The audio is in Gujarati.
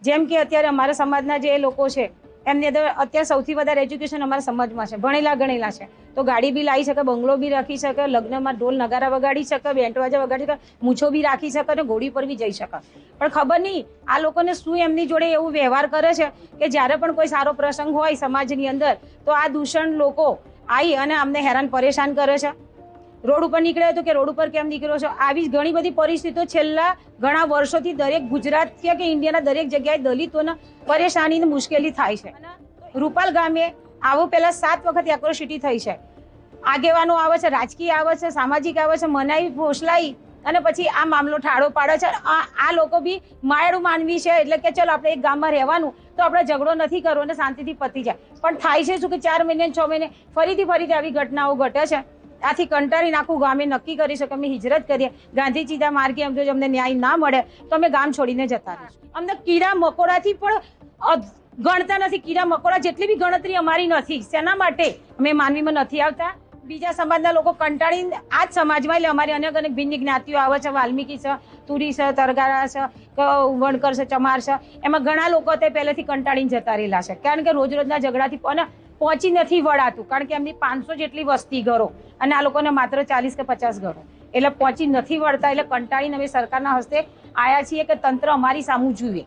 જેમ કે અત્યારે અમારા સમાજના જે લોકો છે એમની અંદર અત્યારે સૌથી વધારે એજ્યુકેશન અમારા સમાજમાં છે, ભણેલા ગણેલા છે, તો ગાડી બી લાવી શકે, બંગલો બી રાખી શકે, લગ્નમાં ઢોલ નગારા વગાડી શકે, બેન્ડ વાજા વગાડી શકે, મૂછો બી રાખી શકે અને ઘોડી પર બી જઈ શકે. પણ ખબર નહીં આ લોકોને શું એમની જોડે એવું વ્યવહાર કરે છે કે જ્યારે પણ કોઈ સારો પ્રસંગ હોય સમાજની અંદર તો આ દૂષણ લોકો આવી અને અમને હેરાન પરેશાન કરે છે. રોડ ઉપર નીકળ્યો તો કે રોડ ઉપર કેમ નીકળ્યો છો, આવી ઘણી બધી પરિસ્થિતિઓ છેલ્લા ઘણા વર્ષોથી દરેક ગુજરાત કે ઇન્ડિયાના દરેક જગ્યાએ દલિતોને પરેશાની મુશ્કેલી થાય છે. રૂપાલ ગામે આવો પહેલા 7 વખત એટ્રોસિટી થઈ છે. આગેવાનો આવે છે, રાજકીય આવે છે, સામાજિક આવે છે, મનાઈ ફોસલાઈ અને પછી આ મામલો ઠાળો પાડે છે. આ લોકો બી માયાળું માનવી છે એટલે કે ચલો આપણે એક ગામમાં રહેવાનું તો આપણે ઝઘડો નથી કરવો અને શાંતિથી પતી જાય. પણ થાય છે શું કે 4 મહિને 6 મહિને ફરીથી આવી ઘટનાઓ ઘટે છે. આથી કંટાળીને આખું ગામે નક્કી કરી શકે અમે હિજરત કરીએ, ગાંધીજીના માર્ગે જો અમને ન્યાય ના મળે તો અમે ગામ છોડીને જતા રહીશું. અમને કીડા મકોડાથી પણ ગણતા નથી. કીડા મકોડા જેટલી બી ગણતરી અમારી નથી. શેના માટે અમે માનવીમાં નથી આવતા? બીજા સમાજના લોકો કંટાળીને આ જ સમાજમાં એટલે અમારી અનેક ભિન્ન જ્ઞાતિઓ આવે છે, વાલ્મીકી છે, તુરી છે, તરગારા છે, વણકર છે, ચમાર છે, એમાં ઘણા લોકો તે પહેલેથી કંટાળીને જતા રહેલા છે. કારણ કે રોજના ઝઘડાથી પહોંચી નથી વળાતું. કારણ કે એમની 500 જેટલી વસ્તી ઘરો અને આ લોકોને માત્ર 40 કે 50 ઘરો, એટલે પહોંચી નથી વળતા. એટલે કંટાળીને અમે સરકારના હસ્તે આવ્યા છીએ કે તંત્ર અમારી સામું જુએ.